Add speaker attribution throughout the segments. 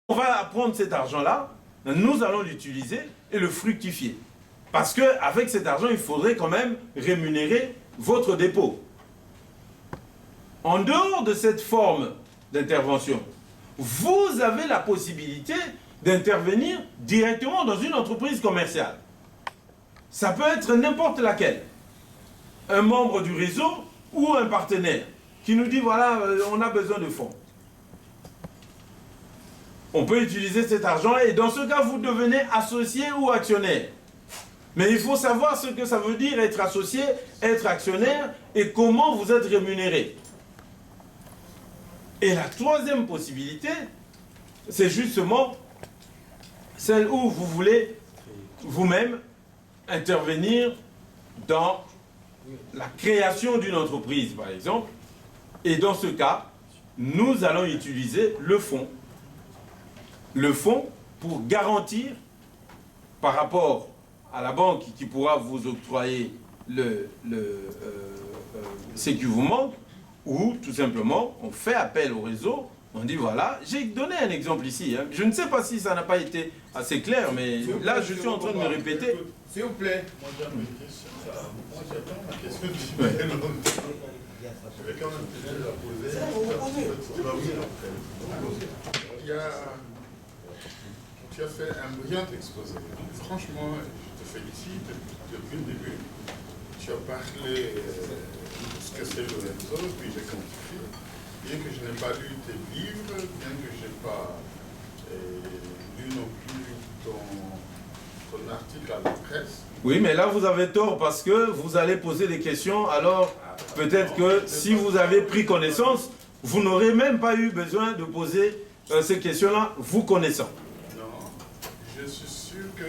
Speaker 1: on va prendre cet argent-là, nous allons l'utiliser et le fructifier. Parce qu'avec cet argent, il faudrait quand même rémunérer votre dépôt. En dehors de cette forme d'intervention, vous avez la possibilité d'intervenir directement dans une entreprise commerciale. Ça peut être n'importe laquelle. Un membre du réseau ou un partenaire qui nous dit, voilà, on a besoin de fonds. On peut utiliser cet argent et dans ce cas, vous devenez associé ou actionnaire. Mais il faut savoir ce que ça veut dire être associé, être actionnaire et comment vous êtes rémunéré. Et la troisième possibilité, c'est justement celle où vous voulez vous-même intervenir dans la création d'une entreprise, par exemple. Et dans ce cas, nous allons utiliser le fonds. Le fonds pour garantir, par rapport à la banque qui pourra vous octroyer ce qui vous manque, ou tout simplement, on fait appel au réseau, on dit voilà, j'ai donné un exemple ici, hein. Je ne sais pas si ça n'a pas été assez clair, mais là je suis en train de me répéter.
Speaker 2: S'il vous plaît.
Speaker 3: Moi j'attends ma question.
Speaker 1: Ouais.
Speaker 3: Je vais quand même peut-être la poser. Tu as fait un brillant exposé. Franchement, je te félicite depuis le début. Tu as parlé de ce que c'est le réseau, puis j'ai quantifié. Bien que je n'ai pas lu tes livres, bien que je n'ai pas lu non plus ton article à la presse.
Speaker 1: Oui, mais là vous avez tort parce que vous allez poser des questions, alors peut-être que si vous avez pris connaissance, vous n'aurez même pas eu besoin de poser ces questions-là, vous connaissant.
Speaker 3: Non, je suis sûr que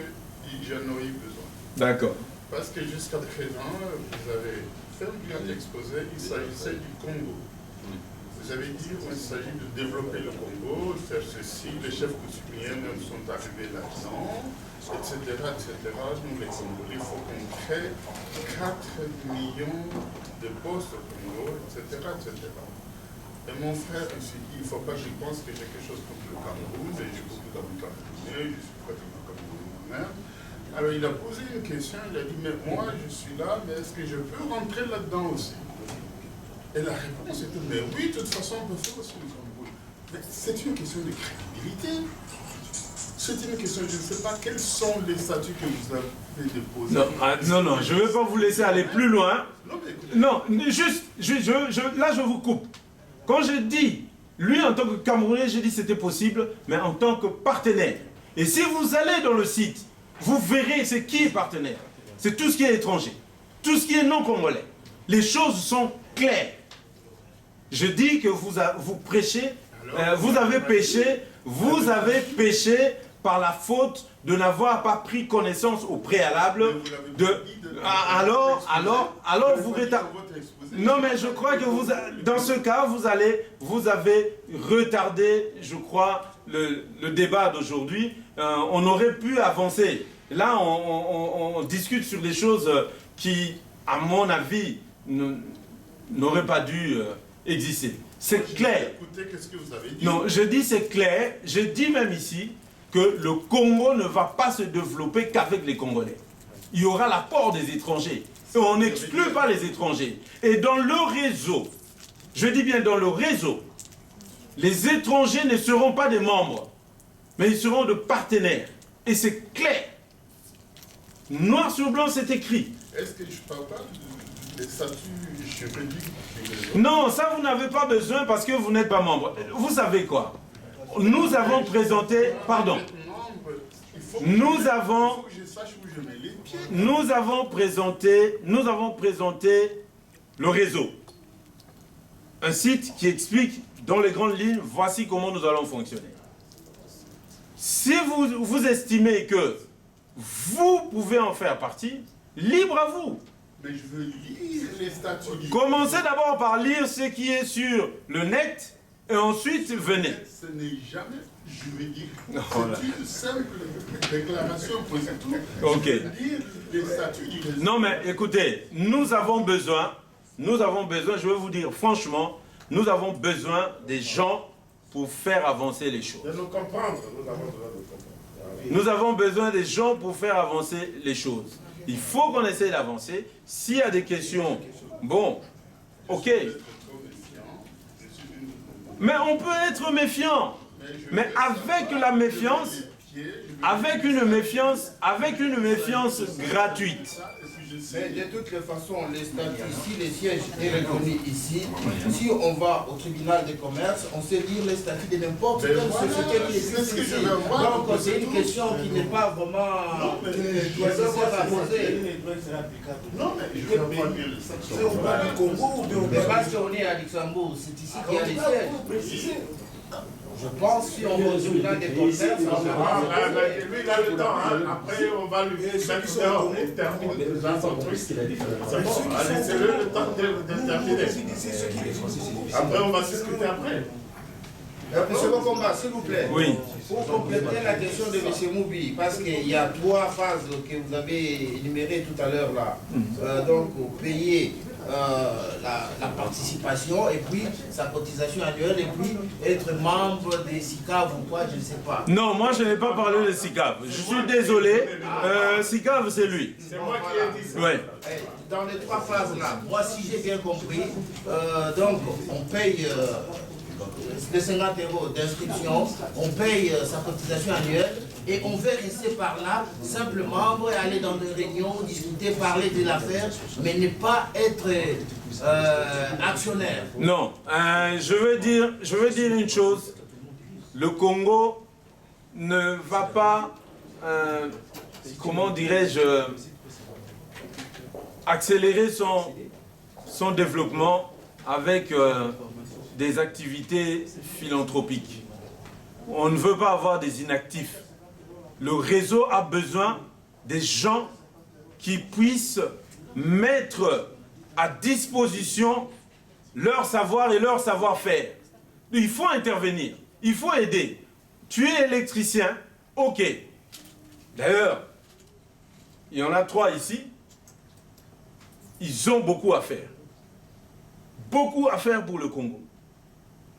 Speaker 3: j'en aurais eu besoin.
Speaker 1: D'accord.
Speaker 3: Parce que jusqu'à présent, vous avez fait un brillant exposé, il s'agissait du Congo. Vous avez dit qu'il s'agit de développer le Congo, de faire ceci, les chefs coutumiers même sont arrivés là-dedans, etc., etc. Nous, les Congolais, il faut qu'on crée 4 millions de postes au Congo, etc., etc. Et mon frère me dit, il ne faut pas que je pense que j'ai quelque chose contre le Cameroun, et j'ai beaucoup d'amis camerounais, je suis pratiquement camerounais moi-même. Alors il a posé une question, il a dit, mais moi je suis là, mais est-ce que je peux rentrer là-dedans aussi? Et la réponse était, mais oui, de toute façon, on peut faire aussi le Cameroun. Mais c'est une question de crédibilité. C'est une question, je ne sais pas, quels sont les statuts que vous avez déposés?
Speaker 1: Non, je ne vais pas vous laisser aller plus loin. Non, juste, là je vous coupe. Quand je dis, lui en tant que Camerounais, j'ai dit c'était possible, mais en tant que partenaire. Et si vous allez dans le site, vous verrez c'est qui est partenaire. C'est tout ce qui est étranger, tout ce qui est non congolais. Les choses sont claires. Je dis que vous prêchez, vous avez péché par la faute de n'avoir pas pris connaissance au préalable de... Alors vous retardez... Non mais je crois que dans ce cas, vous avez retardé, je crois, le débat d'aujourd'hui. On aurait pu avancer. Là, on discute sur des choses qui, à mon avis, n'auraient pas dû exister. C'est clair.
Speaker 3: Écoutez, qu'est-ce que vous avez dit?
Speaker 1: Non, je dis c'est clair. Je dis même ici que le Congo ne va pas se développer qu'avec les Congolais. Il y aura l'apport des étrangers. Et on n'exclut pas les étrangers. Et dans le réseau, je dis bien dans le réseau, les étrangers ne seront pas des membres, mais ils seront de partenaires. Et c'est clair. Noir sur blanc, c'est écrit.
Speaker 3: Est-ce que je ne parle pas des statuts juridiques?
Speaker 1: Non, ça vous n'avez pas besoin parce que vous n'êtes pas membre. Vous savez quoi? Nous avons présenté... Pardon. Nous avons présenté le réseau. Un site qui explique dans les grandes lignes, voici comment nous allons fonctionner. Si vous estimez que vous pouvez en faire partie, libre à vous.
Speaker 3: Mais je veux lire les statuts.
Speaker 1: Commencez d'abord par lire ce qui est sur le net et ensuite venez.
Speaker 3: Ce n'est jamais juridique.
Speaker 1: Voilà.
Speaker 3: C'est une simple déclaration, c'est tout.
Speaker 1: Ok.
Speaker 3: Lire les statuts du réseau.
Speaker 1: Non mais écoutez, nous avons besoin, je vais vous dire franchement, nous avons besoin des gens pour faire avancer les choses.
Speaker 3: De nous comprendre, nous avons besoin de comprendre.
Speaker 1: Nous avons besoin des gens pour faire avancer les choses. Il faut qu'on essaye d'avancer. S'il y a des questions, bon, ok. Mais on peut être méfiant. Mais avec la méfiance, avec une méfiance gratuite.
Speaker 2: Mais de toutes les façons, les statuts, si le siège est reconnu ici, si on va au tribunal de commerce, on sait lire les statuts de n'importe quelle société qui existe ici. Donc c'est une question qui n'est pas vraiment nécessaire à poser.
Speaker 3: Non, mais je veux pas lire les statuts.
Speaker 2: Si on parle du Congo, mais parce qu'on est à Luxembourg, c'est ici qu'il y a les sièges. Je pense si on va au tribunal des commerces, on verra.
Speaker 3: Lui, il a le temps. Après, on va lui mettre dehors et terminer dans son truc. C'est bon, laissez-le le temps de terminer. Après, on va discuter après.
Speaker 2: Monsieur Bokomba, s'il vous plaît.
Speaker 1: Oui.
Speaker 2: Pour compléter la question de M. Moubi, parce qu'il y a 3 phases que vous avez énumérées tout à l'heure là. Donc, payer la participation et puis sa cotisation annuelle et puis être membre des SICAV ou quoi, je ne sais pas.
Speaker 1: Non, moi je n'ai pas parlé de SICAV. Je suis désolé. SICAV, c'est lui.
Speaker 3: C'est moi qui ai dit ça.
Speaker 1: Ouais.
Speaker 2: Dans les 3 phases là, moi si j'ai bien compris, donc on paye les 50 € d'inscription, on paye sa cotisation annuelle et on veut rester par là, simplement aller dans des réunions, discuter, parler de l'affaire, mais ne pas être actionnaire.
Speaker 1: Non, je veux dire une chose. Le Congo ne va pas, comment dirais-je, accélérer son développement avec des activités philanthropiques. On ne veut pas avoir des inactifs. Le réseau a besoin des gens qui puissent mettre à disposition leur savoir et leur savoir-faire. Il faut intervenir, il faut aider. Tu es électricien, ok. D'ailleurs, il y en a 3 ici. Ils ont beaucoup à faire. Beaucoup à faire pour le Congo.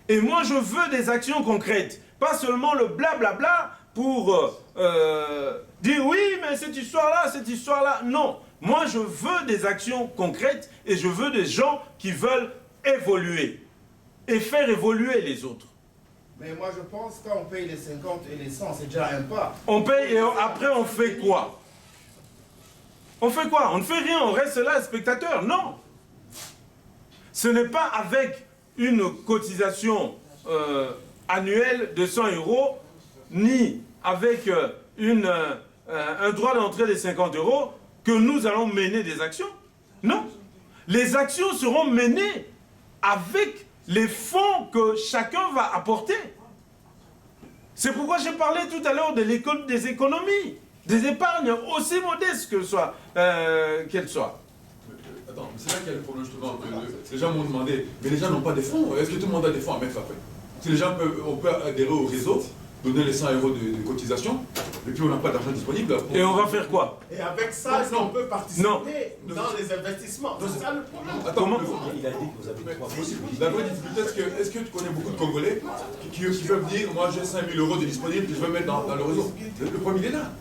Speaker 1: Et moi, je veux des actions concrètes. Pas seulement le blablabla pour dire oui, mais cette histoire-là. Non. Moi, je veux des actions concrètes et je veux des gens qui veulent évoluer et faire évoluer les autres.
Speaker 2: Mais moi, je pense que quand on paye les 50 et les 100, c'est déjà un pas.
Speaker 1: On paye et après, on fait quoi? On fait quoi? On ne fait rien, on reste là, spectateur. Non. Ce n'est pas avec une cotisation annuelle de 100 €, ni avec un droit d'entrée de 50 € que nous allons mener des actions. Non. Les actions seront menées avec les fonds que chacun va apporter. C'est pourquoi j'ai parlé tout à l'heure des économies, des épargnes, aussi modestes qu'elles soient.
Speaker 4: Attends, c'est là qu'il y a le problème justement. Les gens m'ont demandé, mais les gens n'ont pas des fonds. Est-ce que tout le monde a des fonds à mettre après? Si les gens on peut adhérer au réseau, donner les 100 € de cotisation, et puis on n'a pas d'argent disponible.
Speaker 1: Et on va faire quoi?
Speaker 3: Et avec ça, on peut participer
Speaker 1: Non.
Speaker 3: dans les investissements. C'est ça le problème.
Speaker 4: Attends,
Speaker 1: Comment?
Speaker 5: Il a dit que vous avez 3 possibilités.
Speaker 4: La vraie difficulté, est-ce que tu connais beaucoup de Congolais qui peuvent dire, moi j'ai 5 000 € de disponibles que je veux mettre dans le réseau? Le premier, il est là.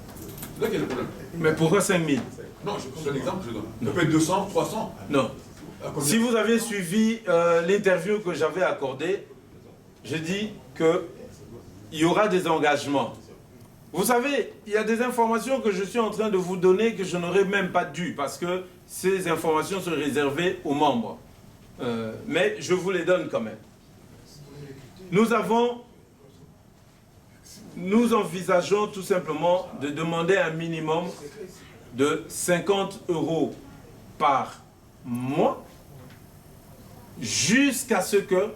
Speaker 4: C'est là qu'il y a le problème.
Speaker 1: Mais pourquoi 5 000?
Speaker 4: Non, je prends un exemple, je donne. Ça peut être 200, 300.
Speaker 1: Non. Si vous avez suivi l'interview que j'avais accordée, j'ai dit qu'il y aura des engagements. Vous savez, il y a des informations que je suis en train de vous donner que je n'aurais même pas dû, parce que ces informations sont réservées aux membres. Mais je vous les donne quand même. Nous envisageons tout simplement de demander un minimum de 50 € par mois jusqu'à ce que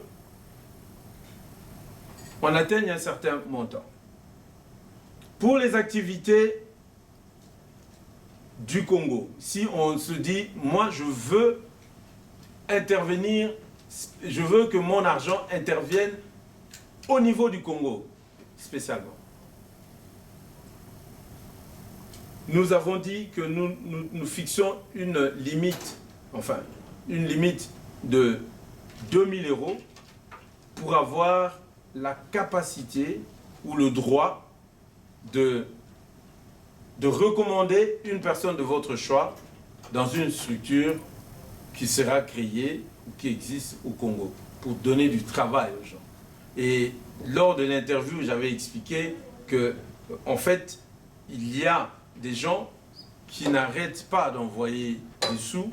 Speaker 1: on atteigne un certain montant. Pour les activités du Congo, si on se dit, moi je veux intervenir, je veux que mon argent intervienne au niveau du Congo, spécialement. Nous avons dit que nous fixons une limite, une limite de 2 000 € pour avoir la capacité ou le droit de recommander une personne de votre choix dans une structure qui sera créée ou qui existe au Congo pour donner du travail aux gens. Et lors de l'interview, j'avais expliqué que, en fait, il y a des gens qui n'arrêtent pas d'envoyer des sous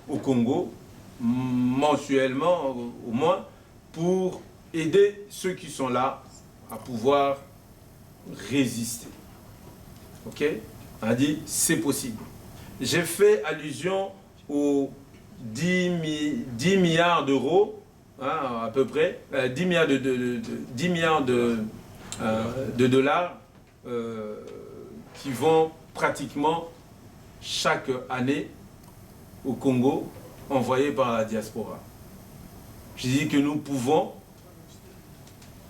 Speaker 1: au Congo, mensuellement au moins, pour aider ceux qui sont là à pouvoir résister. Ok? On a dit, c'est possible. J'ai fait allusion aux 10 milliards d'euros, hein, à peu près, 10 milliards de dollars qui vont pratiquement chaque année au Congo, envoyés par la diaspora. Je dis que nous pouvons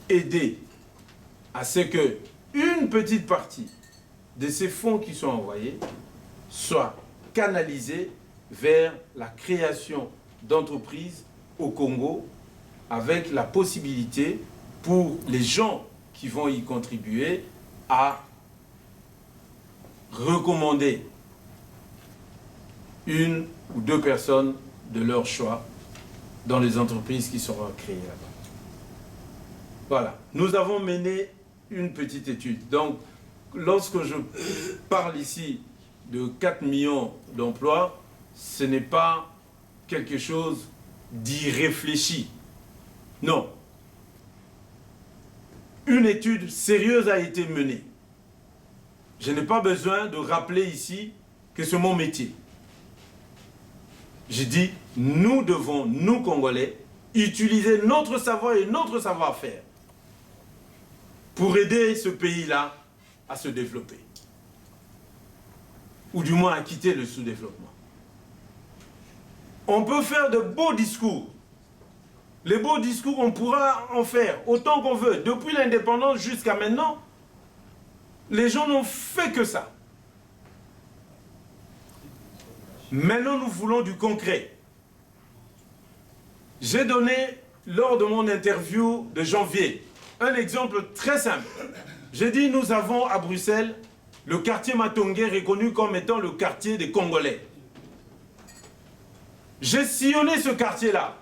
Speaker 1: aider à ce que une petite partie de ces fonds qui sont envoyés soit canalisée vers la création d'entreprises au Congo, avec la possibilité pour les gens qui vont y contribuer à recommander une ou deux personnes de leur choix dans les entreprises qui seront créées là-bas. Voilà, nous avons mené une petite étude. Donc, lorsque je parle ici de 4 millions d'emplois, ce n'est pas quelque chose d'irréfléchi. Non. Une étude sérieuse a été menée. Je n'ai pas besoin de rappeler ici que c'est mon métier. J'ai dit, nous devons, nous Congolais, utiliser notre savoir et notre savoir-faire pour aider ce pays-là à se développer. Ou du moins à quitter le sous-développement. On peut faire de beaux discours. Les beaux discours, on pourra en faire autant qu'on veut. Depuis l'indépendance jusqu'à maintenant, les gens n'ont fait que ça. Maintenant, nous voulons du concret. J'ai donné, lors de mon interview de janvier, un exemple très simple. J'ai dit, nous avons à Bruxelles le quartier Matongé reconnu comme étant le quartier des Congolais. J'ai sillonné ce quartier-là.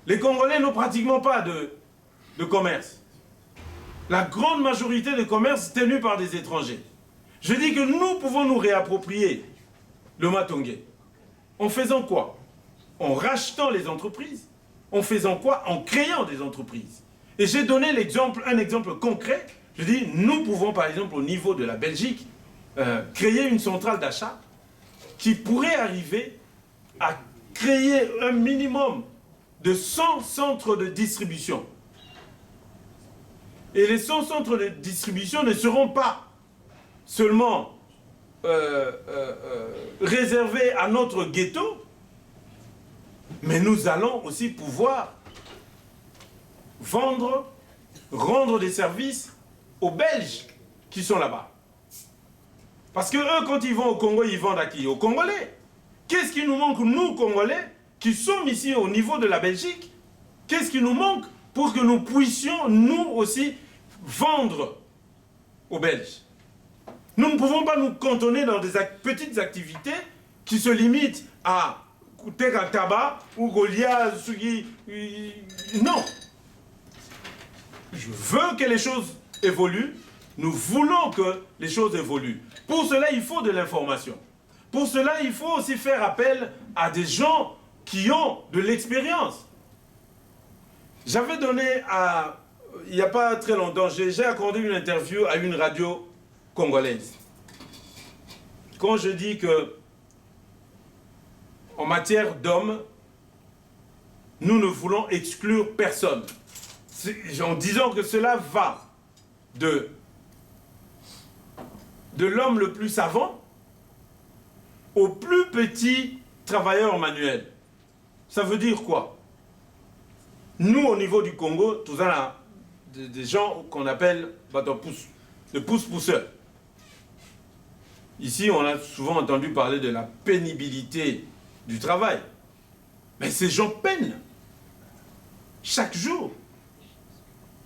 Speaker 1: Les Congolais n'ont pratiquement pas de commerce. La grande majorité de commerce est tenue par des étrangers. Je dis que nous pouvons nous réapproprier le Matongé. En faisant quoi? En rachetant les entreprises. En faisant quoi? En créant des entreprises. Et j'ai donné un exemple concret. Je dis, nous pouvons par exemple au niveau de la Belgique créer une centrale d'achat qui pourrait arriver à créer un minimum de 100 centres de distribution. Et les 100 centres de distribution ne seront pas seulement réservés à notre ghetto, mais nous allons aussi pouvoir rendre des services aux Belges qui sont là-bas. Parce que eux, quand ils vont au Congo, ils vendent à qui? Aux Congolais. Qu'est-ce qui nous manque, nous, Congolais, qui sommes ici au niveau de la Belgique? Qu'est-ce qui nous manque pour que nous puissions, nous aussi, vendre aux Belges? Nous ne pouvons pas nous cantonner dans des petites activités qui se limitent à coûter un tabac ou Goliath. Non. Je veux que les choses évoluent. Nous voulons que les choses évoluent. Pour cela, il faut de l'information. Pour cela, il faut aussi faire appel à des gens qui ont de l'expérience. J'avais donné il n'y a pas très longtemps, j'ai accordé une interview à une radio congolaise. Quand je dis que, en matière d'hommes, nous ne voulons exclure personne. En disant que cela va de l'homme le plus savant au plus petit travailleur manuel. Ça veut dire quoi? Nous, au niveau du Congo, tout ça, des gens qu'on appelle de pousse-pousseurs. Ici, on a souvent entendu parler de la pénibilité du travail. Mais ces gens peinent chaque jour.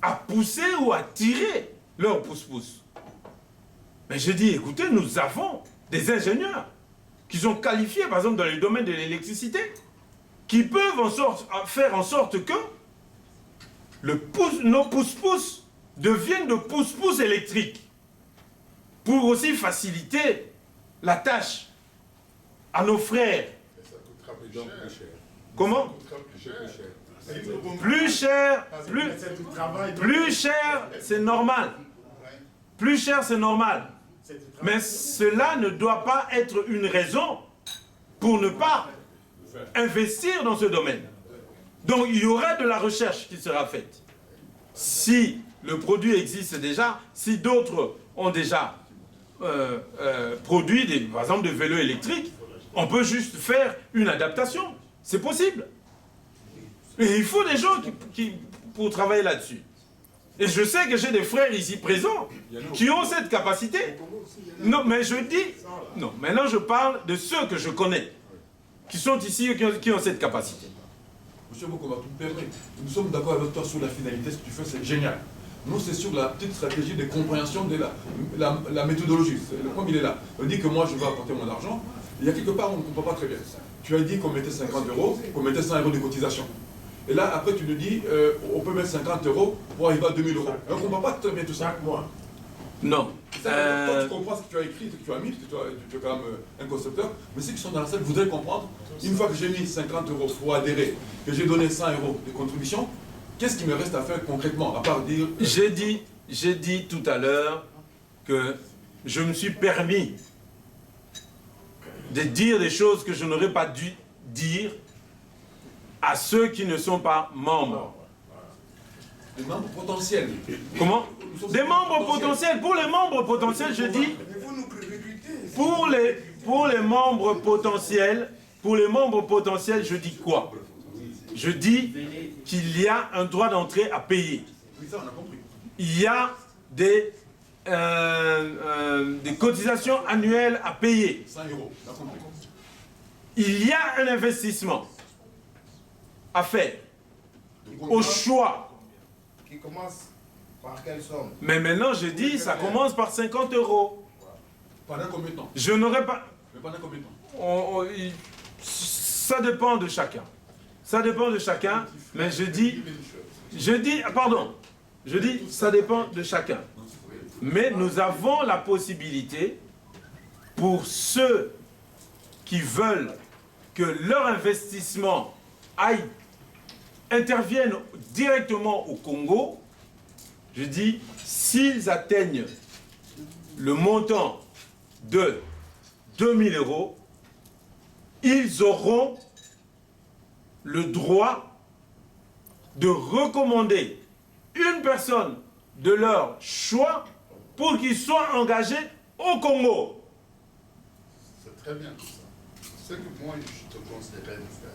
Speaker 1: à pousser ou à tirer leur pousse-pousse. Mais je dis, écoutez, nous avons des ingénieurs qui sont qualifiés, par exemple, dans le domaine de l'électricité, qui peuvent faire en sorte que nos pousse-pousse deviennent de pousse-pousse électriques pour aussi faciliter la tâche à nos frères.
Speaker 3: Et ça coûtera plus cher.
Speaker 1: Comment?
Speaker 3: Ça coûtera
Speaker 1: Plus cher, c'est normal. Plus cher, c'est normal. Mais cela ne doit pas être une raison pour ne pas investir dans ce domaine. Donc il y aura de la recherche qui sera faite. Si le produit existe déjà, si d'autres ont déjà produit, par exemple, des vélos électriques, on peut juste faire une adaptation. C'est possible. Et il faut des gens pour travailler là-dessus. Et je sais que j'ai des frères ici présents qui ont cette capacité. Non, mais je dis... Non, maintenant je parle de ceux que je connais, qui sont ici et qui ont cette capacité.
Speaker 4: Monsieur Mokoma, tu me permets, nous sommes d'accord avec toi sur la finalité, ce que tu fais, c'est génial. Nous, c'est sur la petite stratégie de compréhension de la méthodologie. Le problème, il est là. On dit que moi, je vais apporter mon argent. Il y a quelque part, on ne comprend pas très bien. Tu as dit qu'on mettait 50 €, qu'on mettait 100 € de cotisation. Et là, après, tu nous dis, on peut mettre 50 € pour arriver à 2000 €. On ne comprend pas très bien tout ça.
Speaker 1: Non.
Speaker 4: Toi, tu comprends ce que tu as écrit, ce que tu as mis, parce que tu es quand même un concepteur. Mais ceux qui sont dans la salle voudraient comprendre, une fois que j'ai mis 50 € pour adhérer, que j'ai donné 100 € de contribution, qu'est-ce qu'il me reste à faire concrètement, à part dire...
Speaker 1: J'ai dit tout à l'heure que je me suis permis de dire des choses que je n'aurais pas dû dire à ceux qui ne sont pas membres.
Speaker 4: Des membres potentiels.
Speaker 1: Comment? Des membres potentiels. Pour les membres potentiels, je dis... Pour les membres potentiels, je dis quoi? Je dis qu'il y a un droit d'entrée à payer.
Speaker 4: Oui, ça, on a compris.
Speaker 1: Il y a des cotisations annuelles à payer.
Speaker 4: 100 €, on a compris.
Speaker 1: Il y a un investissement à faire. Au choix.
Speaker 2: Qui commence par quelle somme?
Speaker 1: Mais maintenant, je dis, ça commence par 50 €.
Speaker 4: Pendant combien de temps?
Speaker 1: Je n'aurais pas...
Speaker 4: Mais pendant combien de temps?
Speaker 1: Ça dépend de chacun. Ça dépend de chacun, mais je dis, ça dépend de chacun. Mais nous avons la possibilité, pour ceux qui veulent que leur investissement intervienne directement au Congo, je dis, s'ils atteignent le montant de 2000 €, ils auront le droit de recommander une personne de leur choix pour qu'ils soient engagés au Congo.
Speaker 3: C'est très bien tout ça. C'est que moi, je te conseillerais de faire.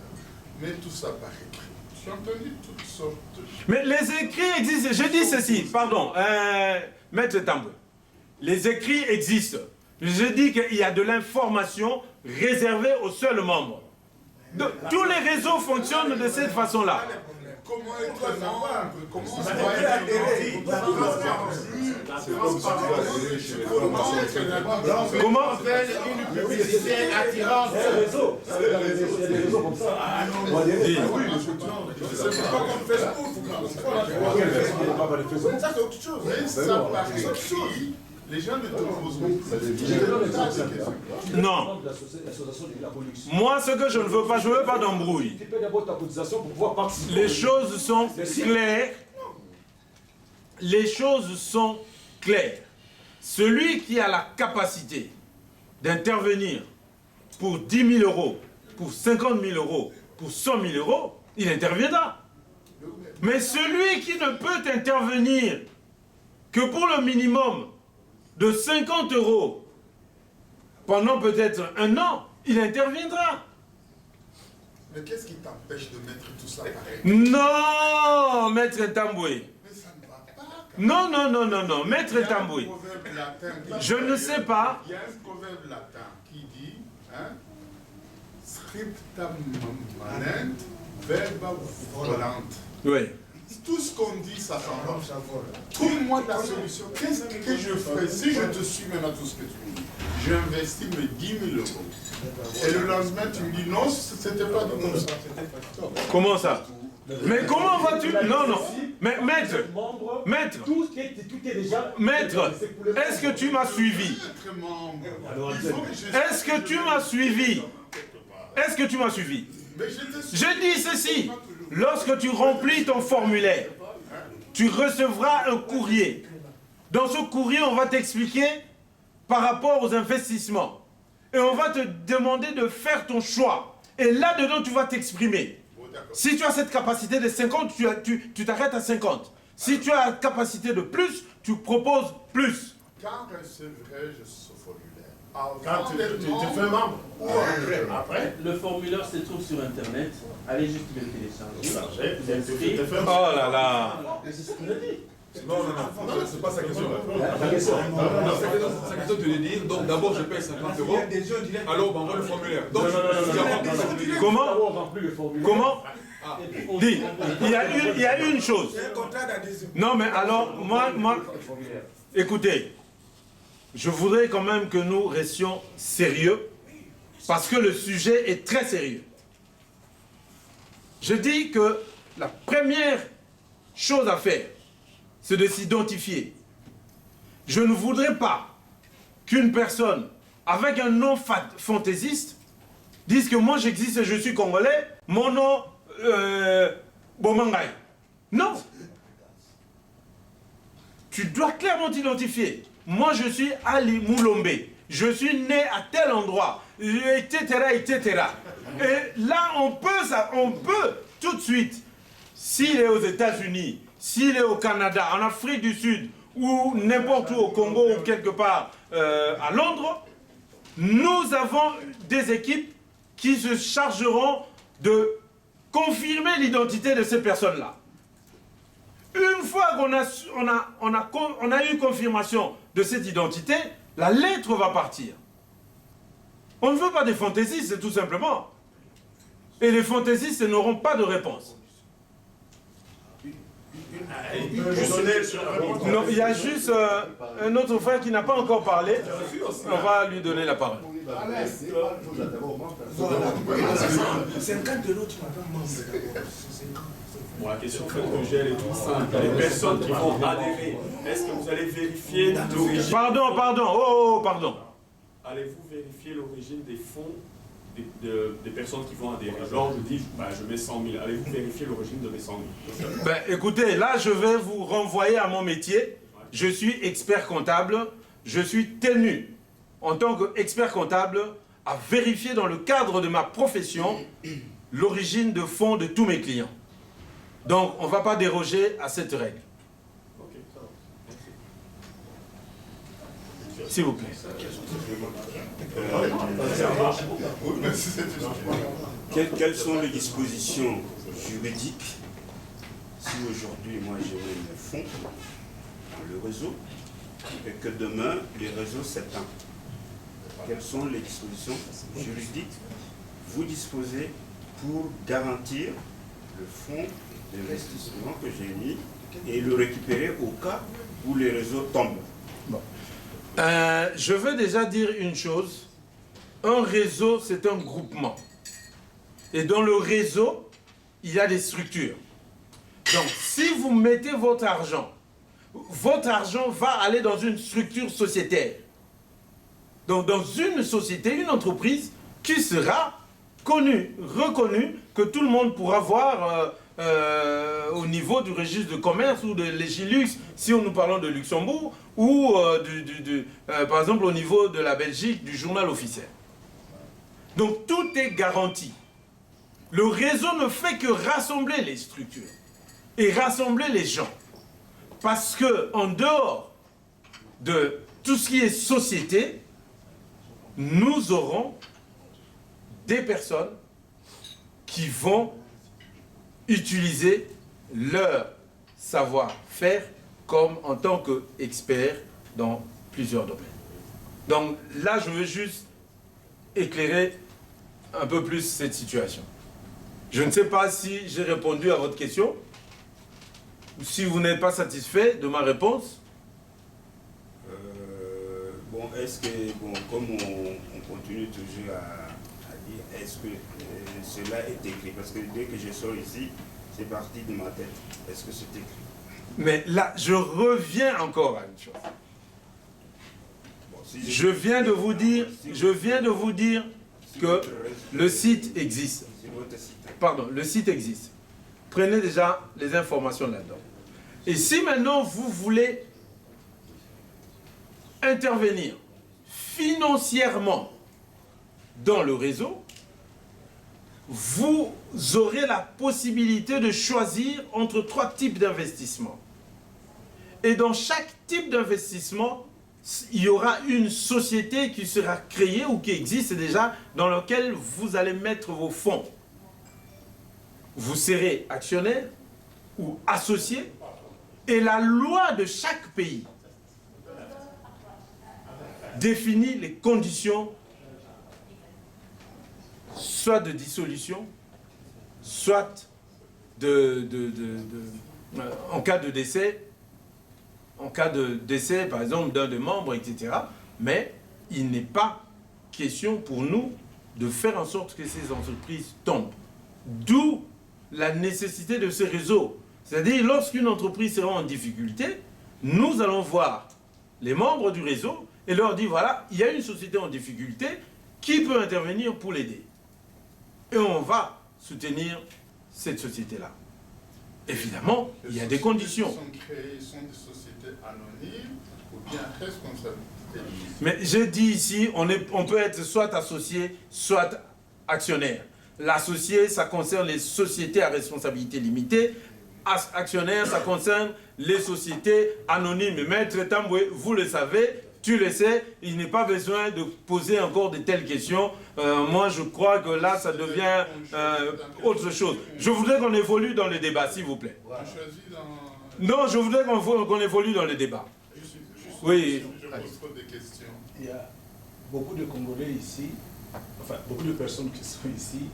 Speaker 3: Mais tout ça par écrit. J'ai entendu toutes sortes de choses.
Speaker 1: Mais les écrits existent. Je dis ceci, pardon, Maître Tamboué. Les écrits existent. Je dis qu'il y a de l'information réservée aux seuls membres. Tous les réseaux fonctionnent de cette façone-là.
Speaker 3: Comment être membre? Comment se
Speaker 1: Comment?
Speaker 2: On fait une publicité attirante.
Speaker 5: Il y a des réseaux comme ça.
Speaker 3: C'est pas comme Facebook.
Speaker 2: Ça, c'est autre chose.
Speaker 3: Mais ça par écrit, les gens ne te posent pas.
Speaker 1: Non. Moi, ce que je ne veux pas, je ne veux pas d'embrouille.
Speaker 5: Tu payes d'abord ta cotisation pour pouvoir participer.
Speaker 1: Les choses sont claires. Les choses sont claires. Celui qui a la capacité d'intervenir pour 10 000 €, pour 50 000 €, pour 100 000 €, il interviendra. Mais celui qui ne peut intervenir que pour le minimum de 50 € pendant peut-être un an, il interviendra.
Speaker 3: Mais qu'est-ce qui t'empêche de mettre tout ça pareil?
Speaker 1: Non, Maître Tamboué.
Speaker 3: Mais ça ne va pas.
Speaker 1: Non, non, non, non, non, Maître Tamboué. Je ne sais pas.
Speaker 3: Il y a un proverbe latin qui dit, hein, scriptam manent verba volant.
Speaker 1: Oui.
Speaker 3: tout ce qu'on dit, ça s'arrange. Trouve-moi la solution. Qu'est-ce que je ferais si je te suis maintenant tout ce que tu me dis? J'ai investi mes 10 000 euros. Et le lendemain, tu me dis non, c'était pas dit comme ça.
Speaker 1: Comment ça? Mais comment vas-tu? Non, non. Mais maître, maître,
Speaker 5: Tout est déjà...
Speaker 1: maître, est-ce que tu m'as suivi?
Speaker 3: Être membre.
Speaker 1: Est-ce que tu m'as suivi? Est-ce que tu m'as suivi?
Speaker 3: Mais je te suis.
Speaker 1: Je dis ceci. Lorsque tu remplis ton formulaire, tu recevras un courrier. Dans ce courrier, on va t'expliquer par rapport aux investissements. Et on va te demander de faire ton choix. Et là-dedans, tu vas t'exprimer. Si tu as cette capacité de 50, tu t'arrêtes à 50. Si tu as la capacité de plus, tu proposes plus.
Speaker 3: Quand c'est vrai, je suis au formulaire.
Speaker 5: Quand tu fais membre.
Speaker 3: Ou après.
Speaker 6: Le formulaire se trouve sur Internet. Allez juste le télécharger. Vous inscrivez.
Speaker 1: Oh là là.
Speaker 5: C'est ce qu'il a dit.
Speaker 4: Non, c'est pas sa question.
Speaker 5: La question.
Speaker 4: Non, sa question de dire, donc d'abord je paye 50 euros, alors on envoie le formulaire. Donc,
Speaker 1: Comment?
Speaker 5: Remplir le formulaire.
Speaker 1: Comment? Dis, il y a une chose. Non, mais alors, moi, écoutez, je voudrais quand même que nous restions sérieux, parce que le sujet est très sérieux. Je dis que la première chose à faire, c'est de s'identifier. Je ne voudrais pas qu'une personne avec un nom fantaisiste dise que moi j'existe et je suis congolais, mon nom Bomangai. Non. Tu dois clairement t'identifier. Moi je suis Ali Moulombe. Je suis né à tel endroit, etc., etc. Et là on peut tout de suite, s'il est aux États-Unis, s'il est au Canada, en Afrique du Sud, ou n'importe où au Congo ou quelque part à Londres, nous avons des équipes qui se chargeront de confirmer l'identité de ces personnes-là. Une fois qu'on a eu confirmation de cette identité, la lettre va partir. On ne veut pas des fantaisistes, tout simplement. Et les fantaisistes n'auront pas de réponse. Non, il y a juste un autre frère qui n'a pas encore parlé. On va lui donner la parole.
Speaker 7: 50 euros, tu m'as pas membre d'abord.
Speaker 8: Bon, la question que j'ai, elle est toute simple. Les personnes qui vont adhérer, est-ce que vous allez vérifier l'origine?
Speaker 1: Pardon.
Speaker 8: Allez-vous vérifier l'origine des fonds des personnes qui vont adhérer? Genre, je dis, je mets 100 000. Allez-vous vérifier l'origine de mes 100 000?
Speaker 1: Ben, écoutez, là, je vais vous renvoyer à mon métier. Je suis expert comptable. Je suis tenu, en tant qu'expert comptable, à vérifier dans le cadre de ma profession l'origine de fonds de tous mes clients. Donc, on ne va pas déroger à cette règle.
Speaker 8: Ok, ça va. Merci.
Speaker 1: S'il vous plaît.
Speaker 9: Quelles sont les dispositions juridiques si aujourd'hui moi j'ai un fonds dans le réseau et que demain les réseaux s'éteignent? Quelles sont les dispositions juridiques vous disposez pour garantir le fonds d'investissement que j'ai mis et le récupérer au cas où les réseaux tombent?
Speaker 1: Je veux déjà dire une chose. Un réseau, c'est un groupement. Et dans le réseau, il y a des structures. Donc, si vous mettez votre argent va aller dans une structure sociétaire. Donc, dans une société, une entreprise qui sera connue, reconnue, que tout le monde pourra voir au niveau du registre de commerce ou de l'Egilux, si nous parlons de Luxembourg, ou par exemple au niveau de la Belgique, du journal officiel. Donc tout est garanti. Le réseau ne fait que rassembler les structures et rassembler les gens. Parce que en dehors de tout ce qui est société, nous aurons des personnes qui vont utiliser leur savoir-faire comme en tant qu'experts dans plusieurs domaines. Donc là, je veux juste éclairer un peu plus cette situation. Je ne sais pas si j'ai répondu à votre question. si vous n'êtes pas satisfait de ma réponse.
Speaker 9: Bon, est-ce que, bon, comme on continue toujours à dire, est-ce que cela est écrit? Parce que dès que je sors ici, c'est parti de ma tête. Est-ce que c'est écrit?
Speaker 1: Mais là, je reviens encore à une chose.
Speaker 9: Bon, si
Speaker 1: Je viens de vous dire que le site existe.
Speaker 9: C'est votre site.
Speaker 1: Pardon, le site existe. Prenez déjà les informations là-dedans. Et si maintenant vous voulez intervenir financièrement dans le réseau, vous aurez la possibilité de choisir entre 3 types d'investissements. Et dans chaque type d'investissement, il y aura une société qui sera créée ou qui existe déjà dans laquelle vous allez mettre vos fonds. Vous serez actionnaire ou associé et la loi de chaque pays définit les conditions soit de dissolution, soit en cas de décès, par exemple d'un des membres, etc. Mais il n'est pas question pour nous de faire en sorte que ces entreprises tombent. D'où la nécessité de ce réseau. C'est-à-dire, lorsqu'une entreprise sera en difficulté, nous allons voir les membres du réseau et leur dire, voilà, il y a une société en difficulté, qui peut intervenir pour l'aider? Et on va soutenir cette société-là. Évidemment, il y a des conditions.
Speaker 3: Les sociétés qui sont créées sont des sociétés anonymes ou bien responsabilité limitée.
Speaker 1: Mais j'ai dit ici, on peut être soit associé, soit actionnaire. L'associé, ça concerne les sociétés à responsabilité limitée. Actionnaire, ça concerne les sociétés anonymes. Maître Tamboué, vous le savez, tu le sais, il n'est pas besoin de poser encore de telles questions. Moi, je crois que là, ça devient autre chose. Je voudrais qu'on évolue dans le débat, s'il vous plaît. Non, je voudrais qu'on évolue dans le débat. Oui.
Speaker 3: Je pose trop de questions.
Speaker 5: Il y a beaucoup de Congolais ici, enfin beaucoup de personnes qui sont ici.